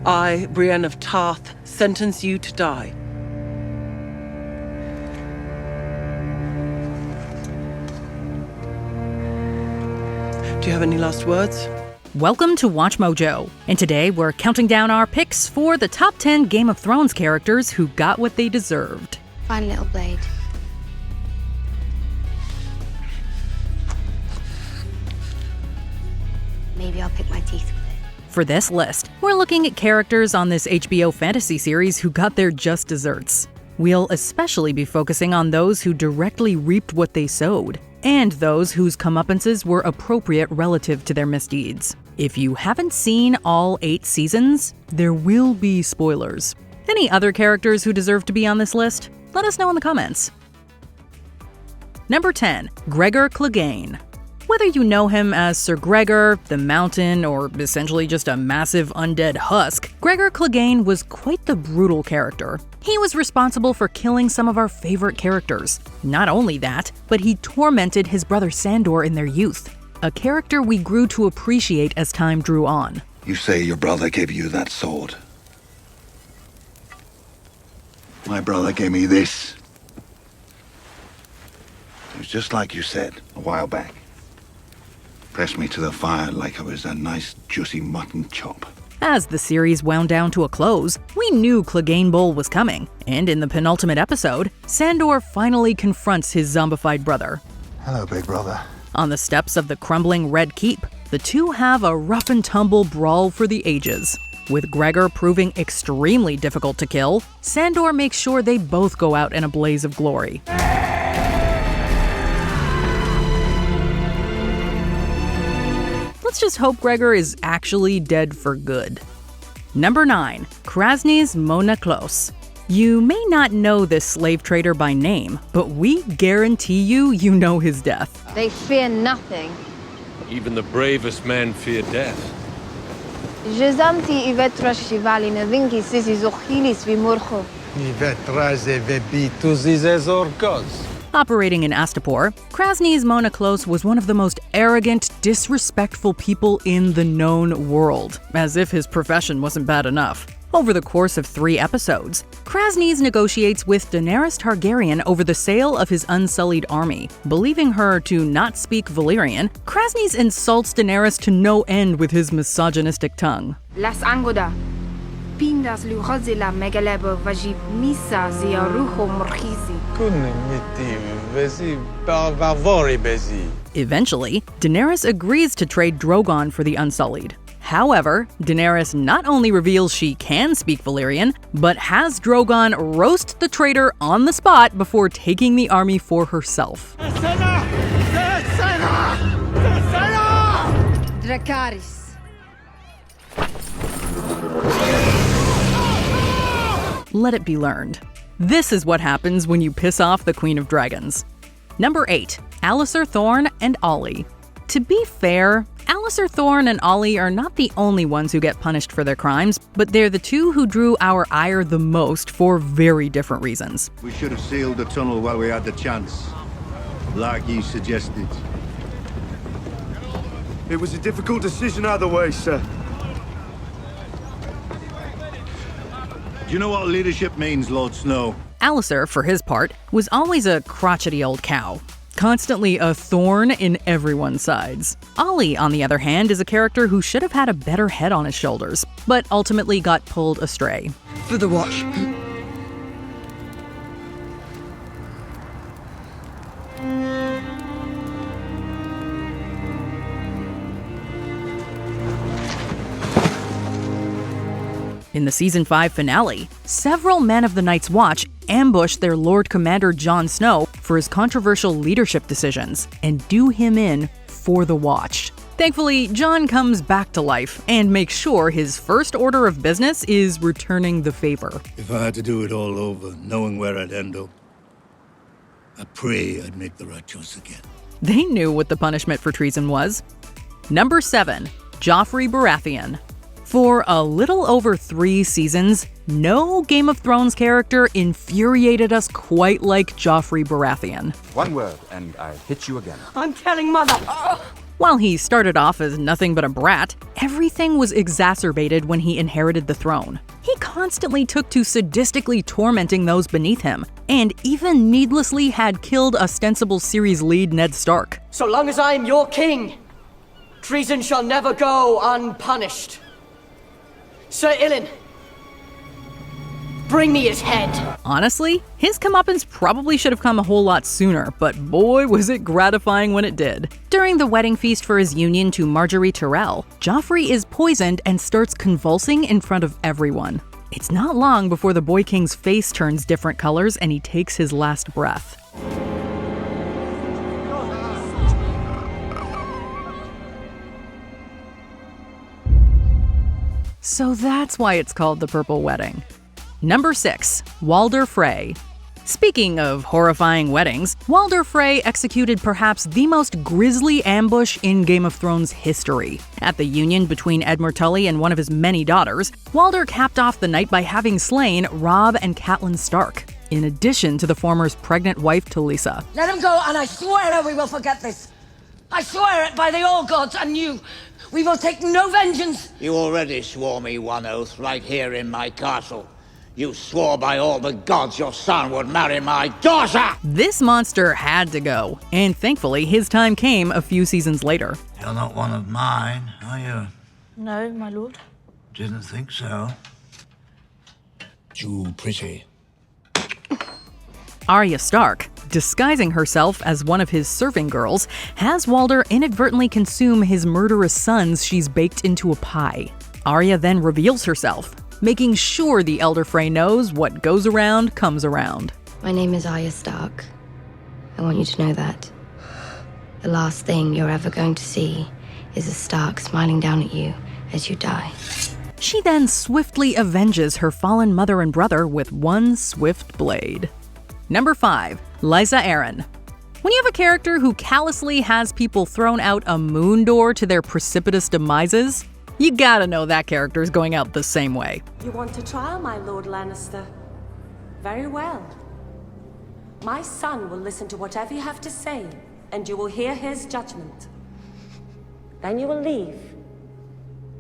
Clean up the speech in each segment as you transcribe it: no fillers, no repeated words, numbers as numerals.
I, Brienne of Tarth, sentence you to die. Do you have any last words? Welcome to Watch Mojo, and today we're counting down our picks for the top 10 Game of Thrones characters who got what they deserved. Fine little blade. Maybe I'll pick my teeth with it. For this list, we're looking at characters on this HBO fantasy series who got their just desserts. We'll especially be focusing on those who directly reaped what they sowed, and those whose comeuppances were appropriate relative to their misdeeds. If you haven't seen all 8 seasons, there will be spoilers. Any other characters who deserve to be on this list? Let us know in the comments. Number 10. Gregor Clegane. Whether you know him as Sir Gregor, the Mountain, or essentially just a massive undead husk, Gregor Clegane was quite the brutal character. He was responsible for killing some of our favorite characters. Not only that, but he tormented his brother Sandor in their youth, a character we grew to appreciate as time drew on. You say your brother gave you that sword. My brother gave me this. It was just like you said a while back. Pressed me to the fire like I was a nice juicy mutton chop. As the series wound down to a close, we knew Clegane Bowl was coming, and in the penultimate episode, Sandor finally confronts his zombified brother. Hello, big brother. On the steps of the crumbling Red Keep, the two have a rough-and-tumble brawl for the ages. With Gregor proving extremely difficult to kill, Sandor makes sure they both go out in a blaze of glory. Let's just hope Gregor is actually dead for good. Number 9. Krasny's Mona Klos. You may not know this slave trader by name, but we guarantee you know his death. They fear nothing. Even the bravest men fear death. Jezamti ivetra shivali nevinki sisi zochilis vimurcho. Ivetraze vebituzis orkos. Operating in Astapor, Krasny's Mona Klos was one of the most arrogant, disrespectful people in the known world, as if his profession wasn't bad enough. Over the course of 3 episodes, Krasny's negotiates with Daenerys Targaryen over the sale of his unsullied army. Believing her to not speak Valyrian, Krasny's insults Daenerys to no end with his misogynistic tongue. Las angoda. Pindas luhozila megalebo vajib misa zia ruho morchizi. Eventually, Daenerys agrees to trade Drogon for the Unsullied. However, Daenerys not only reveals she can speak Valyrian, but has Drogon roast the traitor on the spot before taking the army for herself. Dracarys. Let it be learned. This is what happens when you piss off the Queen of Dragons. Number 8. Alliser Thorne and Ollie. To be fair, Alliser Thorne and Ollie are not the only ones who get punished for their crimes, but they're the two who drew our ire the most for very different reasons. We should have sealed the tunnel while we had the chance, like you suggested. It was a difficult decision either way, sir. Do you know what leadership means, Lord Snow? Alliser, for his part, was always a crotchety old cow, constantly a thorn in everyone's sides. Ollie, on the other hand, is a character who should have had a better head on his shoulders, but ultimately got pulled astray. For the watch. In the Season 5 finale, several men of the Night's Watch ambush their Lord Commander Jon Snow for his controversial leadership decisions and do him in for the Watch. Thankfully, Jon comes back to life and makes sure his first order of business is returning the favor. If I had to do it all over, knowing where I'd end up, I pray I'd make the right choice again. They knew what the punishment for treason was. Number 7. Joffrey Baratheon. For a little over 3 seasons, no Game of Thrones character infuriated us quite like Joffrey Baratheon. One word, and I hit you again. I'm telling Mother. While he started off as nothing but a brat, everything was exacerbated when he inherited the throne. He constantly took to sadistically tormenting those beneath him, and even needlessly had killed ostensible series lead Ned Stark. So long as I am your king, treason shall never go unpunished. Sir Ilyn, bring me his head. Honestly, his comeuppance probably should have come a whole lot sooner, but boy was it gratifying when it did. During the wedding feast for his union to Marjorie Tyrell, Joffrey is poisoned and starts convulsing in front of everyone. It's not long before the Boy King's face turns different colors and he takes his last breath. So that's why it's called the Purple Wedding. Number 6. Walder Frey. Speaking of horrifying weddings, Walder Frey executed perhaps the most grisly ambush in Game of Thrones history. At the union between Edmure Tully and one of his many daughters, Walder capped off the night by having slain Robb and Catelyn Stark, in addition to the former's pregnant wife Talisa. Let him go, and I swear we will forget this. I swear it by the All Gods and you. We will take no vengeance. You already swore me one oath right here in my castle. You swore by all the gods your son would marry my daughter! This monster had to go, and thankfully his time came a few seasons later. You're not one of mine, are you? No, my lord. Didn't think so. Too pretty. Arya Stark, disguising herself as one of his serving girls, has Walder inadvertently consume his murderous sons she's baked into a pie. Arya then reveals herself, making sure the Elder Frey knows what goes around comes around. My name is Arya Stark. I want you to know that. The last thing you're ever going to see is a Stark smiling down at you as you die. She then swiftly avenges her fallen mother and brother with one swift blade. Number 5. Lysa Arryn. When you have a character who callously has people thrown out a moon door to their precipitous demises, you gotta know that character's going out the same way. You want a trial, my Lord Lannister? Very well. My son will listen to whatever you have to say, and you will hear his judgment. Then you will leave,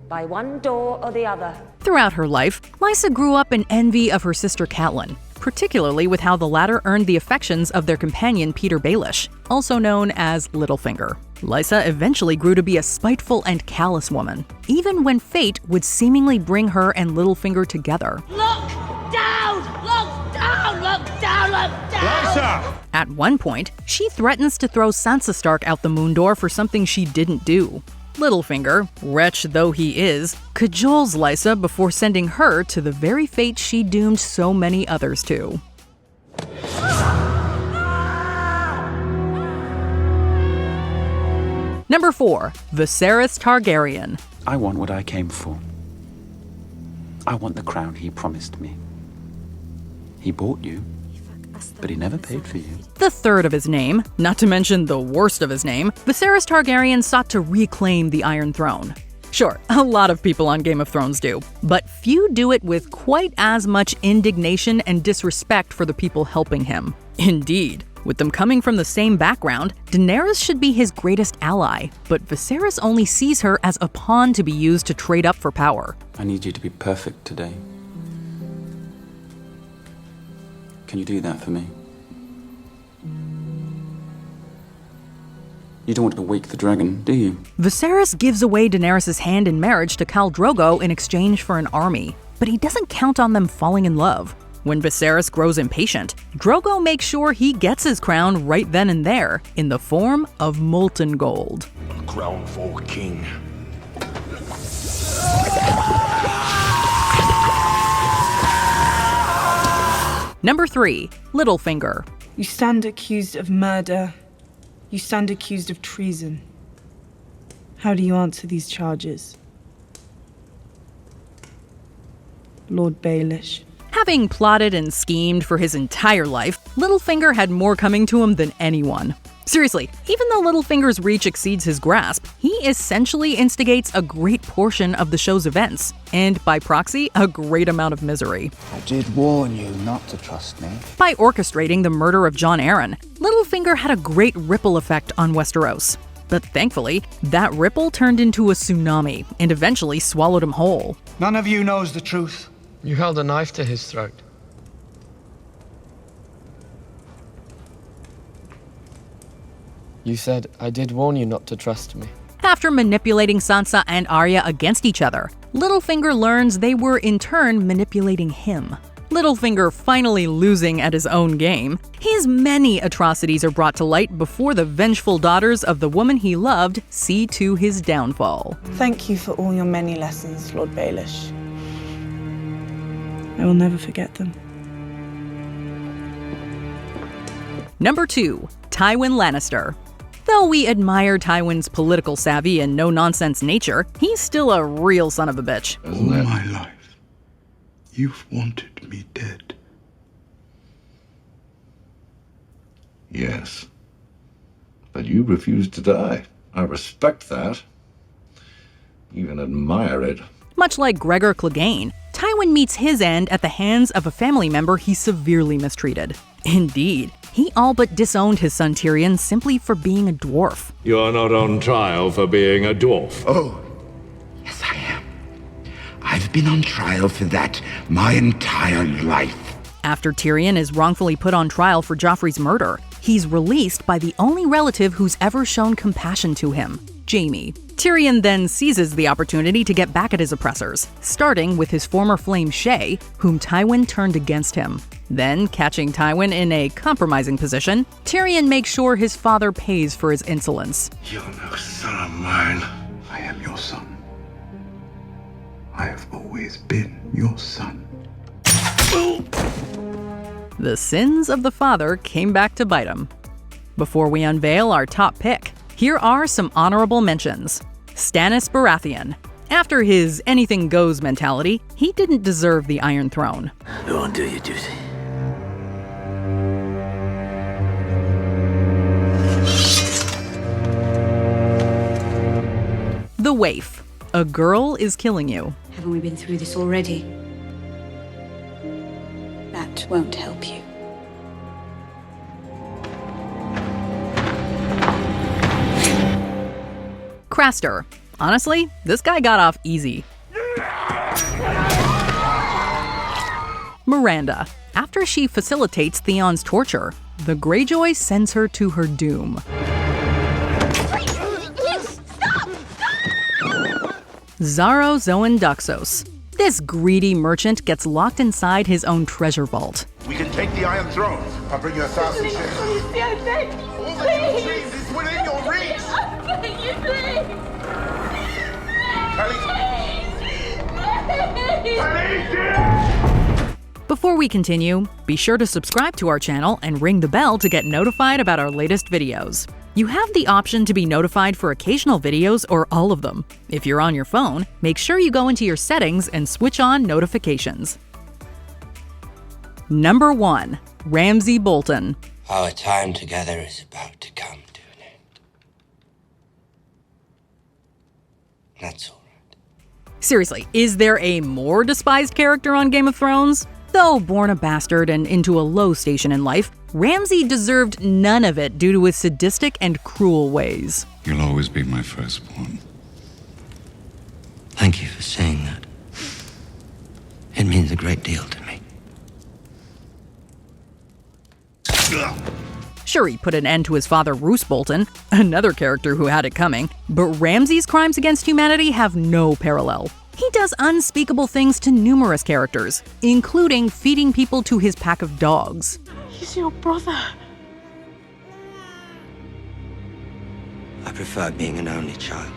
by one door or the other. Throughout her life, Lysa grew up in envy of her sister Catelyn, particularly with how the latter earned the affections of their companion Peter Baelish, also known as Littlefinger. Lysa eventually grew to be a spiteful and callous woman, even when fate would seemingly bring her and Littlefinger together. Look down! Look down! Look down! Look down! Lysa! At one point, she threatens to throw Sansa Stark out the moon door for something she didn't do. Littlefinger, wretch though he is, cajoles Lysa before sending her to the very fate she doomed so many others to. Number 4. Viserys Targaryen. I want what I came for. I want the crown he promised me. He bought you, but he never paid for you. The third of his name, not to mention the worst of his name, Viserys Targaryen sought to reclaim the Iron Throne. Sure, a lot of people on Game of Thrones do, but few do it with quite as much indignation and disrespect for the people helping him. Indeed, with them coming from the same background, Daenerys should be his greatest ally, but Viserys only sees her as a pawn to be used to trade up for power. I need you to be perfect today. Can you do that for me? You don't want to wake the dragon, do you? Viserys gives away Daenerys' hand in marriage to Khal Drogo in exchange for an army, but he doesn't count on them falling in love. When Viserys grows impatient, Drogo makes sure he gets his crown right then and there, in the form of molten gold. A crown for a king. Number 3. Littlefinger. You stand accused of murder. You stand accused of treason. How do you answer these charges? Lord Baelish. Having plotted and schemed for his entire life, Littlefinger had more coming to him than anyone. Seriously, even though Littlefinger's reach exceeds his grasp, he essentially instigates a great portion of the show's events, and by proxy, a great amount of misery. I did warn you not to trust me. By orchestrating the murder of Jon Arryn, Littlefinger had a great ripple effect on Westeros. But thankfully, that ripple turned into a tsunami and eventually swallowed him whole. None of you knows the truth. You held a knife to his throat. You said I did warn you not to trust me. After manipulating Sansa and Arya against each other, Littlefinger learns they were in turn manipulating him. Littlefinger finally losing at his own game, his many atrocities are brought to light before the vengeful daughters of the woman he loved see to his downfall. Thank you for all your many lessons, Lord Baelish. I will never forget them. Number 2. Tywin Lannister. Though we admire Tywin's political savvy and no-nonsense nature, he's still a real son of a bitch. All my life, you've wanted me dead. Yes. But you refused to die. I respect that. Even admire it. Much like Gregor Clegane, Tywin meets his end at the hands of a family member he severely mistreated. Indeed, he all but disowned his son Tyrion simply for being a dwarf. You're not on trial for being a dwarf. Oh, yes I am. I've been on trial for that my entire life. After Tyrion is wrongfully put on trial for Joffrey's murder, he's released by the only relative who's ever shown compassion to him, Jaime. Tyrion then seizes the opportunity to get back at his oppressors, starting with his former flame Shae, whom Tywin turned against him. Then, catching Tywin in a compromising position, Tyrion makes sure his father pays for his insolence. You're no son of mine. I am your son. I have always been your son. The sins of the father came back to bite him. Before we unveil our top pick, here are some honorable mentions. Stannis Baratheon. After his anything-goes mentality, he didn't deserve the Iron Throne. Go and do your duty. The Waif. A girl is killing you. Haven't we been through this already? That won't help you. Craster. Honestly, this guy got off easy. Miranda. After she facilitates Theon's torture, the Greyjoy sends her to her doom. Xaro Zoan Doxos. This greedy merchant gets locked inside his own treasure vault. We can take the Iron Throne. I'll bring you 1,000 shares. All that you dreamed is within your reach. Before we continue, be sure to subscribe to our channel and ring the bell to get notified about our latest videos. You have the option to be notified for occasional videos or all of them. If you're on your phone, make sure you go into your settings and switch on notifications. Number 1. Ramsay Bolton. Our time together is about to come to an end. That's all right. Seriously, is there a more despised character on Game of Thrones? Though born a bastard and into a low station in life, Ramsay deserved none of it due to his sadistic and cruel ways. You'll always be my firstborn. Thank you for saying that. It means a great deal to me. Sure, he put an end to his father, Roose Bolton, another character who had it coming, but Ramsay's crimes against humanity have no parallel. He does unspeakable things to numerous characters, including feeding people to his pack of dogs. He's your brother. I prefer being an only child.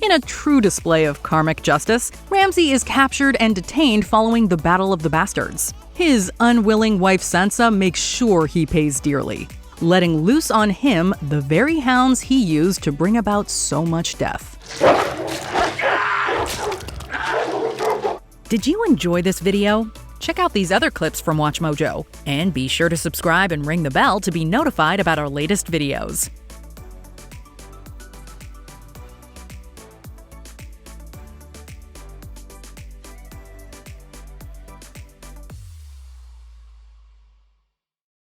In a true display of karmic justice, Ramsay is captured and detained following the Battle of the Bastards. His unwilling wife Sansa makes sure he pays dearly, letting loose on him the very hounds he used to bring about so much death. Did you enjoy this video? Check out these other clips from WatchMojo, and be sure to subscribe and ring the bell to be notified about our latest videos.